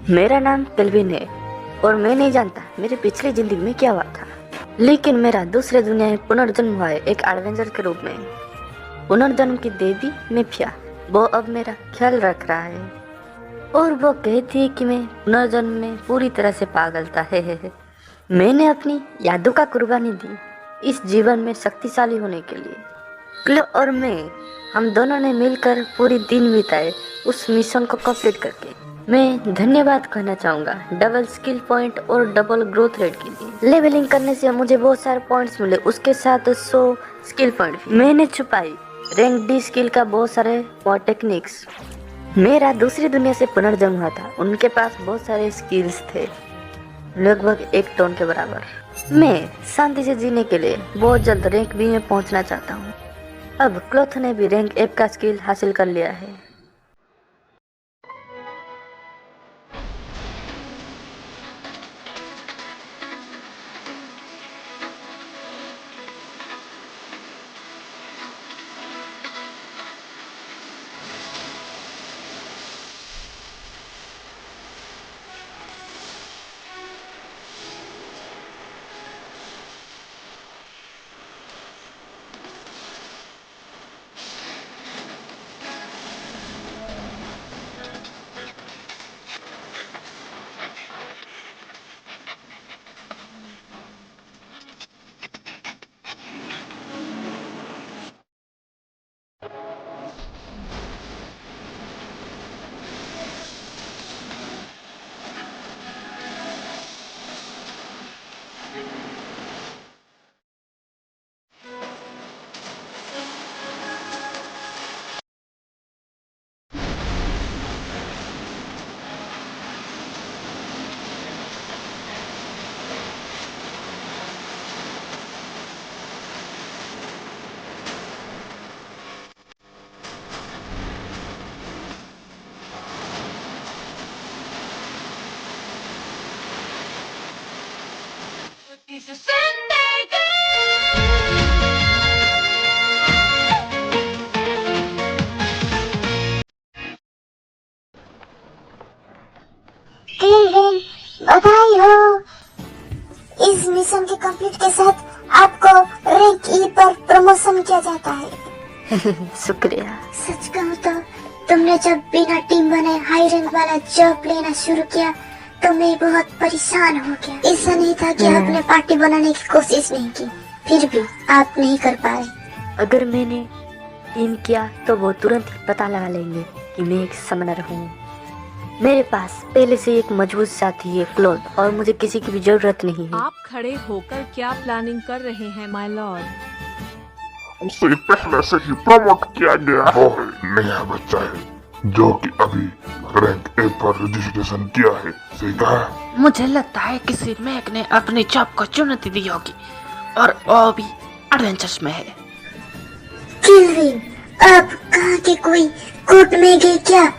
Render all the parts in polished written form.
मेरा नाम केल्विन है और मैं नहीं जानता मेरी पिछली जिंदगी में क्या हुआ था, लेकिन मेरा दूसरे दुनिया में पुनर्जन्म हुआ है एक एडवेंचर के रूप में। पुनर्जन्म की देवी मेफिया वो अब मेरा ख्याल रख रहा है और वो कहती है कि मैं पुनर्जन्म में पूरी तरह से पागल था। है। मैंने अपनी यादों का कुर्बानी दी इस जीवन में शक्तिशाली होने के लिए। क्लो और मैं, हम दोनों ने मिलकर पूरी दिन बिताए उस मिशन को कंप्लीट करके। मैं धन्यवाद कहना चाहूँगा डबल स्किल पॉइंट और डबल ग्रोथ रेट के लिए। लेवलिंग करने से मुझे बहुत सारे पॉइंट्स मिले, उसके साथ 100 स्किल पॉइंट भी मैंने छुपाई। रैंक डी स्किल का बहुत सारे टेक्निक्स। मेरा दूसरी दुनिया से पुनर्जन्म हुआ था, उनके पास बहुत सारे स्किल्स थे, लगभग 1 टन के बराबर। मैं शांति से जीने के लिए बहुत जल्द रैंक बी में पहुंचना चाहता हूं। अब क्लोथ ने भी रैंक एफ का स्किल हासिल कर लिया है। बधाई हो। इस मिशन के कंप्लीट के साथ आपको रैंक ई पर प्रमोशन किया जाता है। शुक्रिया। सच कहूँ तो तुमने जब बिना टीम बने हाई रैंक वाला जॉब लेना शुरू किया तो मैं बहुत परेशान हो गया। ऐसा नहीं था कि आपने पार्टी बनाने की कोशिश नहीं की, फिर भी आप नहीं कर पाए। अगर मैंने टीम किया तो वो तुरंत ही पता लगा लेंगे कि मैं एक समनर हूँ। मेरे पास पहले से एक मजबूत साथी है क्लोथ, और मुझे किसी की भी जरूरत नहीं है। आप खड़े होकर क्या प्लानिंग कर रहे हैं माय लॉर्ड? उसे पहले से ही प्रमोट किया गया है। वो नया बच्चा है जो कि अभी रैंक ए पर रजिस्ट्रेशन किया है। सही कहा। मुझे लगता है किसी मैक ने अपनी जॉब को चुनौती दी होगी और वो भी एडवेंचर्स में है। केल्विन, आप कहाँ के कोई कोर्ट में गए क्या?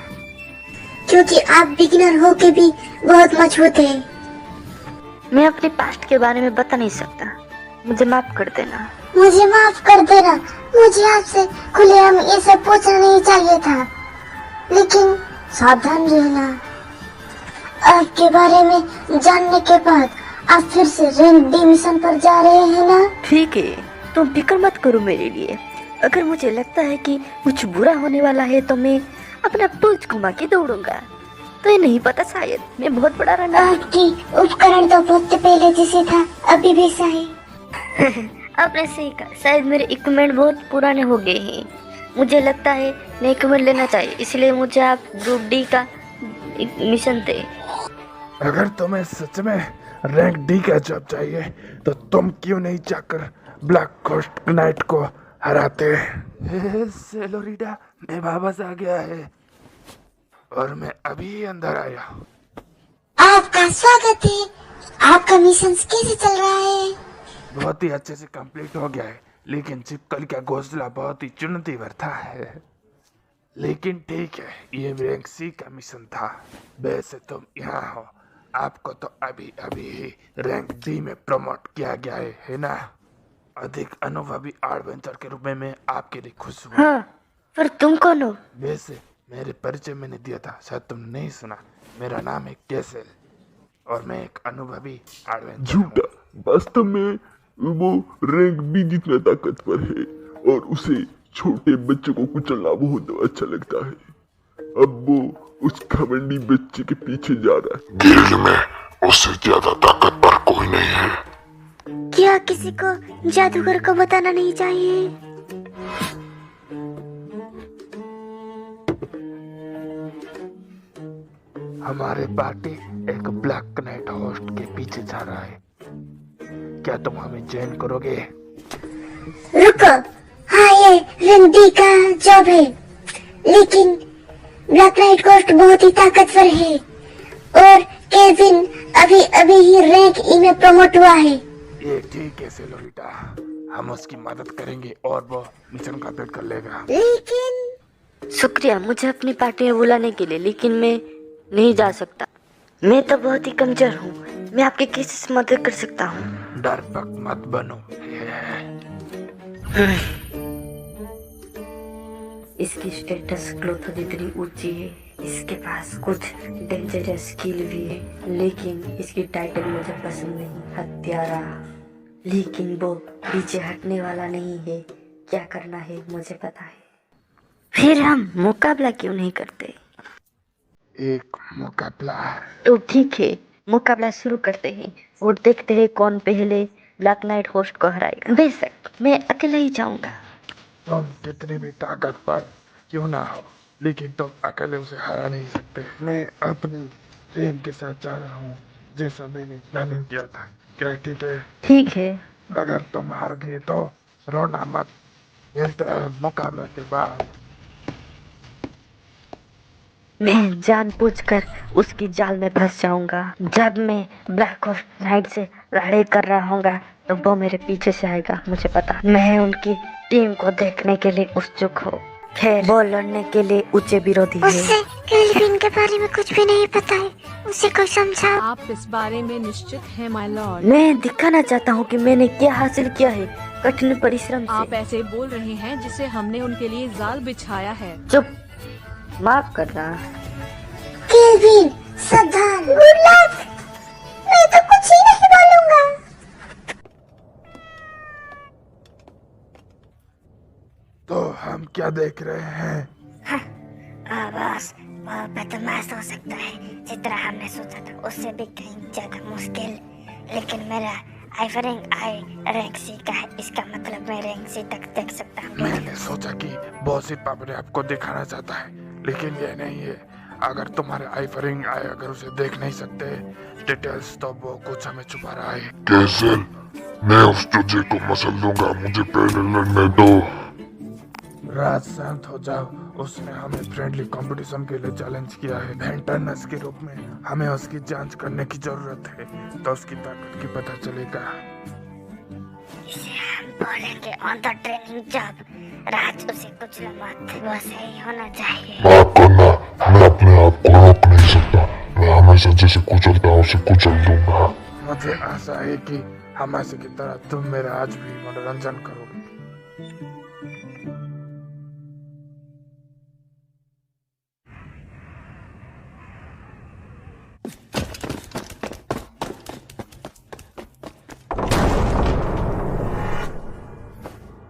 क्योंकि आप बिगिनर हो के भी बहुत मजबूत हैं। मैं अपने पास्ट के बारे में बता नहीं सकता, मुझे माफ कर देना। मुझे माफ कर देना, मुझे आपसे खुलेआम ये सब पूछना नहीं चाहिए था, लेकिन सावधान रहना। आपके बारे में जानने के बाद आप फिर से रैंक डी मिशन पर जा रहे हैं ना? ठीक है, तुम फिक्र मत करो मेरे लिए। अगर मुझे लगता है कि कुछ बुरा होने वाला है तो मैं अपना पूंछ घुमा के दौड़ूंगा। तो ये नहीं पता, शायद मैं बहुत बड़ा रन। आपकी उपकरण तो बहुत पहले जैसे था, अभी भी सही। आपने सही कहा, शायद मेरे इक्विपमेंट बहुत पुराने हो गए हैं। मुझे लगता है नए इक्विपमेंट लेना चाहिए, इसलिए मुझे आप ग्रुप डी का मिशन दे। अगर तुम्हें सच में रैंक डी का जॉब चाहिए तो तुम क्यों नहीं जाकर ब्लैक घोस्ट नाइट को हराते। सेलोरिडा, मैं वापस आ गया है और मैं अभी अंदर आया। आपका स्वागत है। आपका मिशन कैसे चल रहा है? बहुत ही अच्छे से कंप्लीट हो गया है, लेकिन चिपकली का घोंसला बहुत ही चुनौती भरा है। लेकिन ठीक है, ये रैंक सी का मिशन था। वैसे तुम यहाँ हो, आपको तो अभी अभी ही रैंक डी में प्रमोट किया गया है ना? अधिक अनुभवी एडवेंचर के रूप में मैं आपके लिए खुश हूँ। हाँ, पर तुम कौन हो? वैसे मेरे परिचय मैंने दिया था, शायद तुमने नहीं सुना। मेरा नाम है केसल और मैं एक अनुभवी एडवेंचर झूठा। वास्तव में वो रैंक बी जितना ताकतवर है और उसे छोटे बच्चों को कुचलना बहुत अच्छा लगता है। अब वो उस घमंडी बच्चे के पीछे जा रहा है। गिल्ड में उससे ज्यादा ताकतवर कोई नहीं है। क्या किसी को जादूगर को बताना नहीं चाहिए? हमारे पार्टी एक ब्लैक नाइट होस्ट के पीछे जा रहा है। क्या तुम हमें ज्वाइन करोगे? रुको, हाँ ये रिंदी का जॉब है, लेकिन ब्लैक नाइट कोस्ट बहुत ही ताकतवर है और केविन अभी अभी ही रैंक ई में प्रमोट हुआ है। ये ठीक है सेलोरिटा, हम उसकी मदद करेंगे और वो मिशन कंप्लीट कर लेगा। लेकिन शुक्रिया मुझे अपनी पार्टी में बुलाने के लिए, लेकिन मैं नहीं जा सकता। मैं तो बहुत ही कमजोर हूँ, मैं आपकी कैसे मदद कर सकता हूँ? डरपक मत बनो। इसकी स्टेटस ग्रोथ जितनी ऊंची है, इसके पास कुछ डेंजरस स्किल भी है, लेकिन इसकी टाइटल मुझे पसंद नहीं, हत्यारा। लेकिन वो पीछे हटने वाला नहीं है, क्या करना है मुझे पता है। फिर हम मुकाबला क्यों नहीं करते? एक मुकाबला। तो ठीक है, मुकाबला शुरू करते हैं और देखते हैं कौन पहले ब्लैक नाइट होस्ट को हराएगा। बेशक मैं अकेला ही जाऊंगा। तुम कितनी भी ताकतवर क्यों ना हो, लेकिन तुम अकेले उसे हरा नहीं सकते। मैं अपनी टीम के साथ जा रहा हूँ, जैसा मैंने प्लानिंग किया था। क्या ठीक है? ठीक है। अगर तुम हार गए तो रोना मत, मिलते हैं मुकाबले के बाद। मैं जानबूझकर उसकी जाल में फंस जाऊंगा। जब मैं ब्लैक होस्ट नाइट से लड़ाई कर रहा होगा तो वो मेरे पीछे से आएगा, मुझे पता। मैं उनकी टीम को देखने के लिए उत्सुक हूँ। खैर वो लड़ने के लिए ऊंचे विरोधी है। उससे केल्विन के बारे में कुछ भी नहीं पता है, उसे कोई समझाओ। आप इस बारे में निश्चित हैं माय लॉर्ड? मैं दिखाना चाहता हूँ कि मैंने क्या हासिल किया है कठिन परिश्रम आप से। ऐसे बोल रहे हैं जिसे हमने उनके लिए जाल बिछाया है। चुप, माफ करना। केल्विन सावधान। Good luck. मैं तो कुछ ही नहीं बोलूंगा। तो हम क्या देख रहे हैं? बस बहुत बदमाश हो सकता है, जितना हमने सोचा था उससे भी कहीं ज्यादा मुश्किल। लेकिन मेरा आइफरिंग आई रैंक सी का है, इसका मतलब मैं रैंक सी तक देख सकता हूँ। मैंने सोचा कि बॉस सिर्फ अपने आप को दिखाना चाहता है, लेकिन ये नहीं है। अगर तुम्हारे आइफरिंग आए अगर उसे देख नहीं सकते डिटेल्स, तो वो कुछ हमें छुपा रहा है। कैसल, मैं उस चूजे को मसल दूंगा, मुझे पहले लड़ने दो। राज शांत हो जाओ, उसने हमें फ्रेंडली कंपटीशन के लिए चैलेंज किया है। वेंटरनस के रूप में हमें उसकी जांच करने की जरूरत है, तो उसकी ताकत की पता चलेगा। इसे हम बोलेंगे ऑन द ट्रेनिंग जॉब। राज उसे कुछ मत, वो सही होना चाहिए। माफ करना, मैं अपने आप को रोक नहीं सकता। मैं हमेशा जैसे कुचलता हूँ उसे कुचल दूंगा। मुझे आशा है कि हमेशा की तरह तुम मेरा आज भी मनोरंजन करोगे।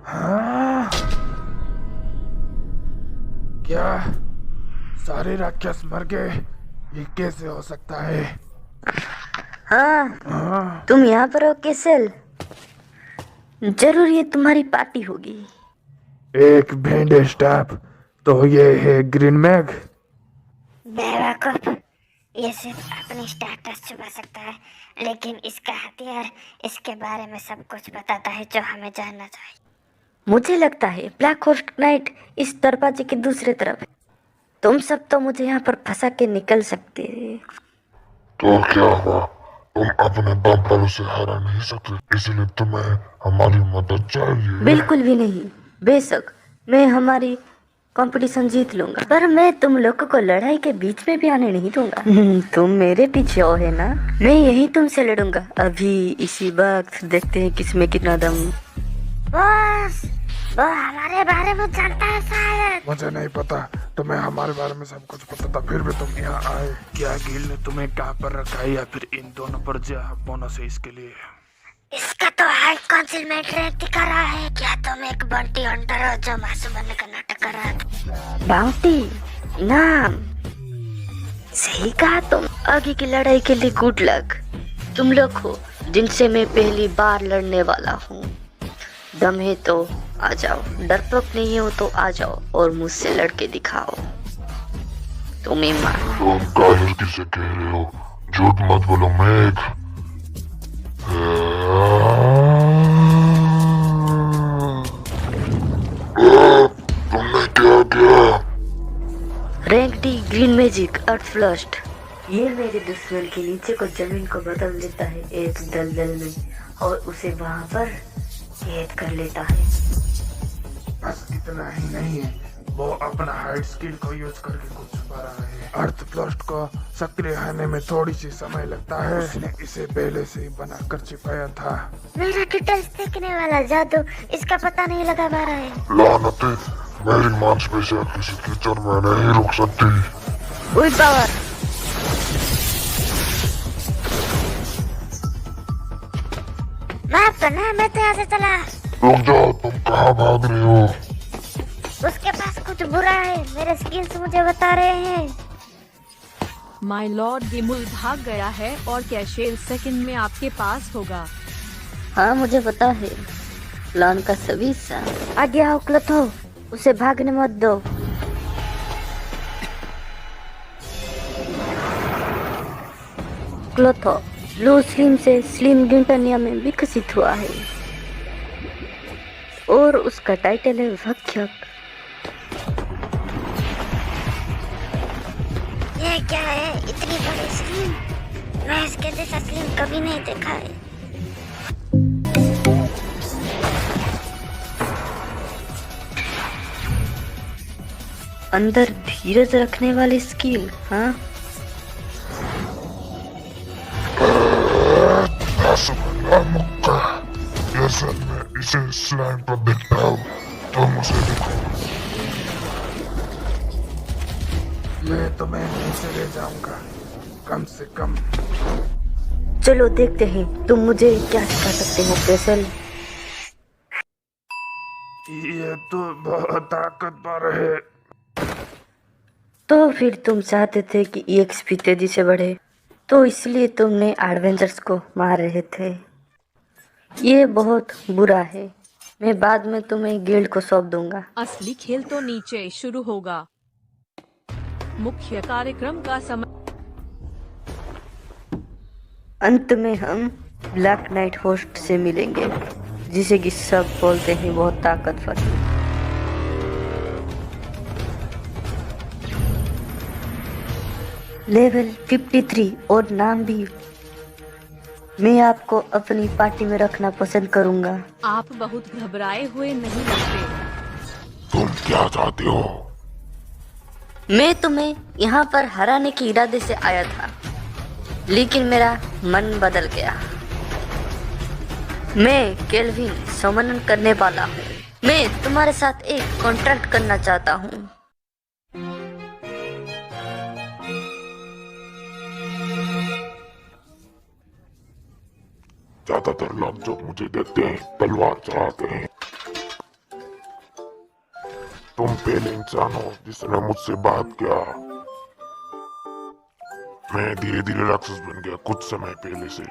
हाँ? क्या सारे राक्षस मर गए? ये कैसे हो सकता है? हाँ, तुम यहाँ पर हो केसल? जरूर ये तुम्हारी पार्टी होगी। एक बैंड स्टाफ, तो ये है ग्रीन मैग। बेवकूफ, ये सिर्फ अपनी स्टेटस छुपा सकता है, लेकिन इसका हथियार इसके बारे में सब कुछ बताता है जो हमें जानना चाहिए। मुझे लगता है ब्लैक होस्ट नाइट इस दरवाजे के दूसरे तरफ है। तुम सब तो मुझे यहाँ पर फंसा के निकल सकते। तो क्या हुआ? तुम अपने दम पर उसे हरा नहीं सकते, इसलिए तुम्हें हमारी मदद चाहिए। बिल्कुल भी नहीं। बेशक मैं हमारी कंपटीशन जीत लूंगा, पर मैं तुम लोगों को लड़ाई के बीच में भी आने नहीं दूंगा। तुम मेरे पीछे हो है ना? मैं यही तुमसे लड़ूंगा अभी इसी वक्त। देखते हैं किसमें कितना दम। बॉस, वो हमारे बारे में जानता है शायद। मुझे नहीं पता, तुम्हें हमारे बारे में सब कुछ पता था, फिर भी तुम यहाँ आए। क्या गिल ने तुम्हें कहाँ पर रखा है, या फिर इन दोनों पर जो बोनस है इसके लिए? इसका तो हाई काउंसिल में ट्रैक दिखा रहा है। क्या तुम एक बंटी हंटर हो जो मासूम बनने का नाटक कर रहा था? बाउंटी, इनाम। सही कहा तुम। आगे की लड़ाई के लिए गुड लक। तुम लोग हो जिनसे मैं पहली बार लड़ने वाला हूँ। दम है तो आ जाओ, डरपोक नहीं हो तो आ जाओ और मुझसे लड़के दिखाओ। तुम्हें मार। तुम कायर किसे कह रहे हो? झूठ मत बोलो मैग। तुमने क्या किया? रैंक डी ग्रीन मैजिक अर्थ फ्लस्ट। ये मेरे दुश्मन के नीचे को जमीन को बदल देता है एक दलदल में और उसे वहां पर कैद कर लेता है। बस इतना ही नहीं है, वो अपना हाइड स्किल को यूज करके कुछ छुपा रहा है। अर्थ फ्लस्ट को सक्रिय होने में थोड़ी सी समय लगता है। उसने इसे पहले से ही बनाकर छिपाया था। मेरा डिटेल्स देखने वाला जादू इसका पता नहीं लगा पा रहा है। लानत है, मेरी मांसपेशियां किसी कीचड़ में नहीं रुक सकती। ओए पावर। माफ करना, मैं तो यहाँ से चला। रुक जाओ, तुम कहाँ भाग रहे हो? उसके पास कुछ बुरा है, मेरे स्किल्स मुझे बता रहे हैं। माय लॉर्ड गिमुल भाग गया है और कैशेल सेकंड में आपके पास होगा। हाँ मुझे पता है, प्लान का सभी हिस्सा। आगे आओ क्लोथो, उसे भागने मत दो। क्लोथो ब्लू स्लिम से स्लिम गिंटनिया में विकसित हुआ है और उसका टाइटल है भक्षक। ये क्या है, इतनी बड़ी स्क्रीन? मैं इसके जैसा स्क्रीन कभी नहीं देखा है। अंदर धीरज रखने वाली स्किल। हाँ मुक्का, जैसा मैं इसे स्लाइम पर देखता हूँ, तुम उसे देखो। मैं तुम्हें नीचे ले जाऊंगा, कम से कम। चलो देखते हैं तुम मुझे क्या सिखा सकते हो कैसल। ये तो बहुत ताकतवर है। तो फिर तुम चाहते थे कि EXP तेजी से बढ़े, तो इसलिए तुमने एडवेंचर्स को मार रहे थे। ये बहुत बुरा है। मैं बाद में तुम्हें गिल्ड को सौंप दूंगा। असली खेल तो नीचे शुरू होगा। मुख्य कार्यक्रम का समय। अंत में हम ब्लैक नाइट होस्ट से मिलेंगे, जिसे कि सब बोलते हैं बहुत ताकतवर है। लेवल 53 और नाम भी। मैं आपको अपनी पार्टी में रखना पसंद करूंगा। आप बहुत घबराए हुए नहीं लगते। तुम क्या चाहते हो? मैं तुम्हें यहाँ पर हराने के इरादे से आया था, लेकिन मेरा मन बदल गया। मैं केल्विन समन करने वाला हूँ। मैं तुम्हारे साथ एक कॉन्ट्रैक्ट करना चाहता हूँ। ज्यादातर लोग जो मुझे देखते हैं तलवार चलाते हैं। तुम पहले इंसान हो जिसने मुझसे बात किया। मैं धीरे धीरे राक्षस बन गया कुछ समय पहले से।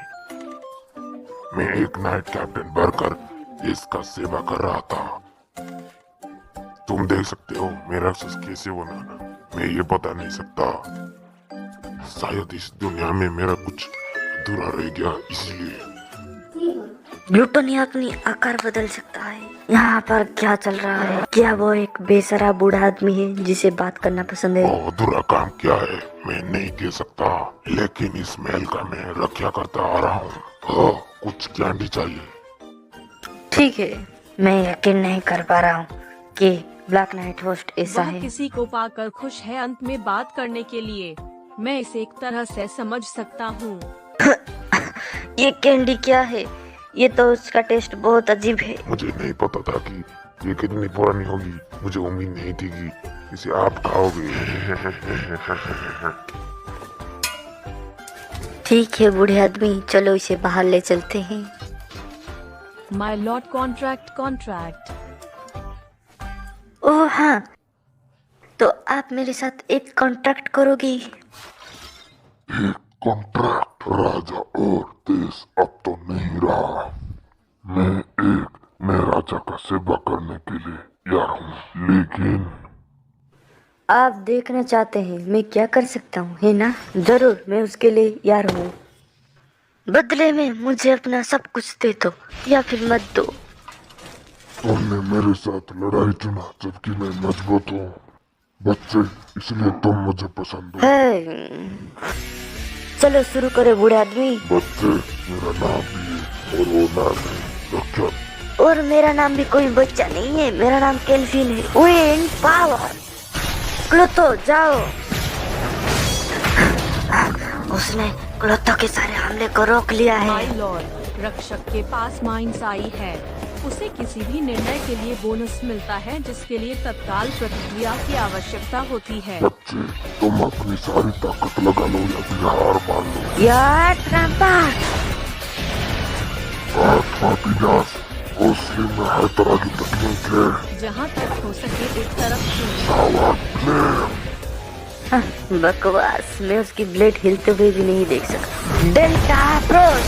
मैं एक नाइट कैप्टन बनकर इसका सेवा कर रहा था। तुम देख सकते हो मैं राक्षस कैसे बना। मैं ये बता नहीं सकता, शायद इस दुनिया में मेरा कुछ अधूरा रह गया, इसलिए। ग्लूटन ही अपनी आकार बदल सकता है। यहाँ पर क्या चल रहा है? क्या वो एक बेसरा बूढ़ा आदमी है जिसे बात करना पसंद है? वो अधूरा काम क्या है मैं नहीं कह सकता, लेकिन इस महल का मैं रक्षा करता आ रहा हूँ। कुछ कैंडी चाहिए। ठीक है, मैं यकीन नहीं कर पा रहा हूँ कि ब्लैक नाइट होस्ट ऐसा वह है। किसी को पाकर खुश है अंत में बात करने के लिए। मैं इसे एक तरह से समझ सकता हूँ। ये कैंडी क्या है? ये तो उसका टेस्ट बहुत अजीब है। मुझे नहीं पता था कि ये कितनी पुरानी होगी, मुझे उम्मीद नहीं थी कि इसे आप खाओगे। ठीक है बूढ़े आदमी, चलो इसे बाहर ले चलते हैं। My Lord, contract. ओह हाँ, तो आप मेरे साथ एक कॉन्ट्रैक्ट करोगी? एक कॉन्ट्रैक्ट राजा और देश अब तो नहीं रहा। मैं राजा का सेवा करने के लिए तैयार हूँ, लेकिन आप देखना चाहते हैं मैं क्या कर सकता हूँ, है ना? जरूर, मैं उसके लिए तैयार हूँ। बदले में मुझे अपना सब कुछ दे दो या फिर मत दो। तुमने मेरे साथ लड़ाई चुना जबकि मैं मजबूत हूँ बच्चे, इसलिए तुम मुझे पसंद हो। चलो शुरू करो बूढ़े आदमी। बच्चे, मेरा नाम भी है और वो नाम है रक्षक। और मेरा नाम भी कोई बच्चा नहीं है, मेरा नाम केल्विन है। Win power. क्लोथो जाओ। उसने क्लोथो के सारे हमले को रोक लिया माय है। लॉर्ड, रक्षक के पास माइंस आई है। उसे किसी भी निर्णय के लिए बोनस मिलता है जिसके लिए तत्काल प्रतिक्रिया की आवश्यकता होती है। बच्चे, तुम अपनी सारी ताकत लगा लो या फिर हार मान लो। यार ट्रम्पा। आत्मा विनाश हौसले में हर तरह की तकनीक है। जहाँ तक हो सके एक तरफ चुनें। सावा फ्लेम। बकवास, मैं उसकी ब्लेड हिलते हुए भी नहीं देख सकता। Delta approach.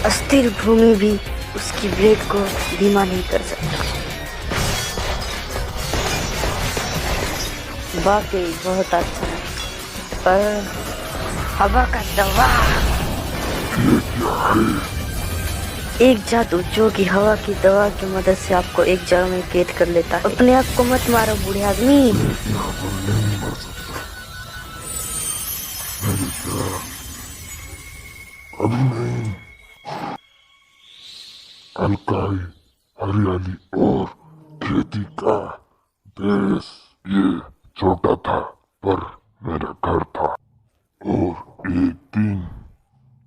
अस्थिर भूमि भी उसकी ब्लेड को धीमा नहीं कर सकता। वाकई बहुत अच्छा है, पर हवा का दवा। ये क्या है? एक जादू जो कि हवा की दवा की मदद से आपको एक जगह में कैद कर लेता है। अपने आप को मत मारो बूढ़े आदमी। यहाँ पर नहीं मर सकता। मेरी जान अभी नहीं। अलकाई, हरियाली और खेती का देश, ये छोटा था पर मेरा घर था। और एक दिन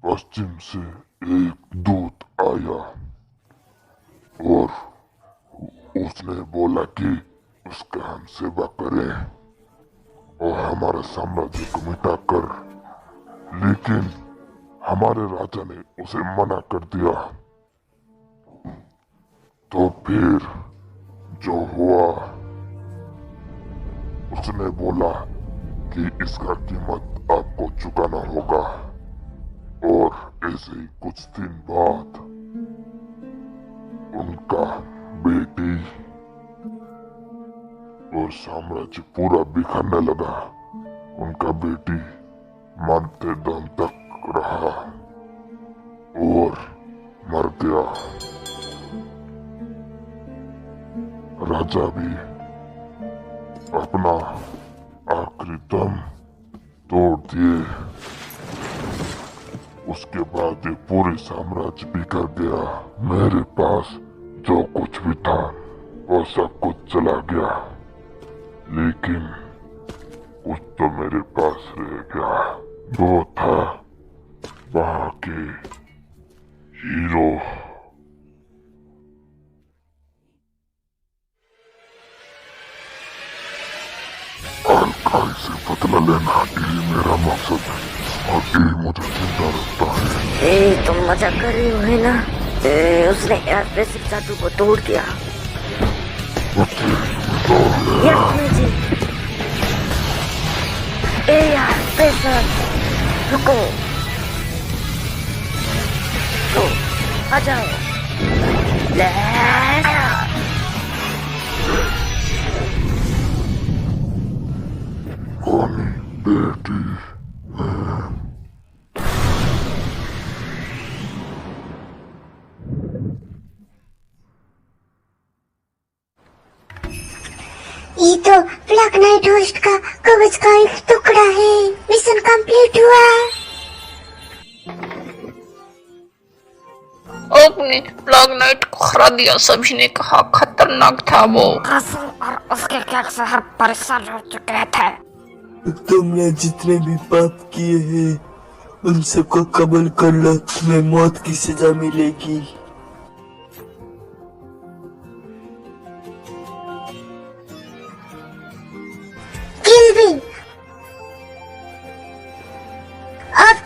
पश्चिम से एक दूत आया और उसने बोला कि उसका हम सेवा करें और हमारे साम्राज्य को मिटाकर, लेकिन हमारे राजा ने उसे मना कर दिया। तो फिर जो हुआ, उसने बोला कि इसका कीमत आपको चुकाना होगा। और ऐसे ही कुछ दिन बाद उनका बेटी और साम्राज्य पूरा बिखरने लगा। उनका बेटी मरते दम तक रहा और मर गया। राजा भी अपना आखिरी दम तोड़ दिए। उसके बाद ये पूरे साम्राज्य बिखर गया। मेरे पास जो कुछ भी था वो सब कुछ चला गया, लेकिन कुछ तो मेरे पास रह गया। वो था वहां के हीरो। अलकाई से बदला लेना ये मेरा मकसद है और ये मुझे जिंदा रखता है। तुम मजाक कर रहे हो, है ना? उसने यार बेसिक जादू को तोड़ दिया। बच्चे, तुम्हें यार जी, यार पैसा रुको, तो आ जाओ। कौन बेटी ये तो ब्लैक नाइट होस्ट का कवच का एक टुकड़ा है। मिशन कंप्लीट हुआ। आपने ब्लैक नाइट को हरा दिया। सभी ने कहा खतरनाक था वो। और उसके क्या हर परेशान हो चुके थे। तुमने जितने भी पाप किए हैं उन सबको कबूल कर लो, तुम्हें मौत की सजा मिलेगी।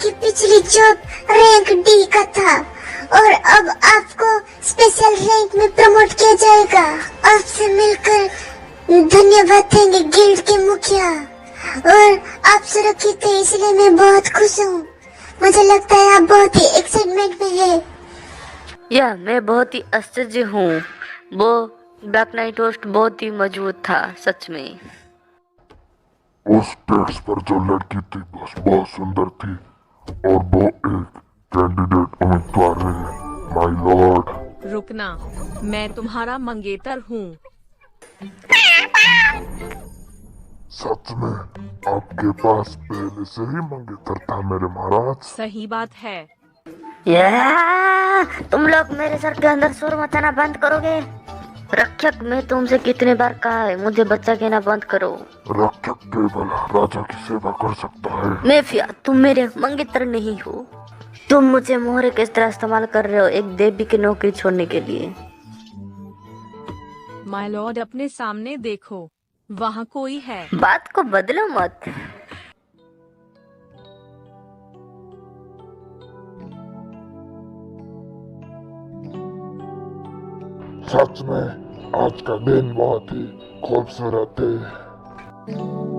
आपकी पिछली जॉब रैंक डी का था और अब आपको स्पेशल रैंक में प्रमोट किया जाएगा। आपसे मिलकर धन्यवाद देंगे गिल्ड के मुखिया। और आप सुरक्षित है इसलिए मैं बहुत खुश हूँ। मुझे लगता है आप बहुत ही एक्साइटमेंट में है। या मैं बहुत ही आश्चर्य हूँ। वो ब्लैक नाइट होस्ट बहुत ही मजबूत था सच में। उस डेस्क पर जो लड़की थी बस बहुत सुंदर थी और वो एक कैंडिडेट उम्मीदवार है माय लॉर्ड। रुकना, मैं तुम्हारा मंगेतर हूँ। सच में आपके पास पहले से ही मंगेतर था मेरे महाराज। सही बात है। या तुम लोग मेरे सर के अंदर शोर मचाना बंद करोगे? रक्षक, मैं तुमसे कितने बार कहा है मुझे बच्चा कहना बंद करो। रक्षक केवल राजा की सेवा कर सकता है। मेफिया, तुम मेरे मंगेतर नहीं हो। तुम मुझे मोहरे किस तरह इस्तेमाल कर रहे हो एक देवी की नौकरी छोड़ने के लिए। माय लॉर्ड, अपने सामने देखो, वहाँ कोई है। बात को बदलो मत। सच में आज का दिन बहुत ही खूबसूरत है।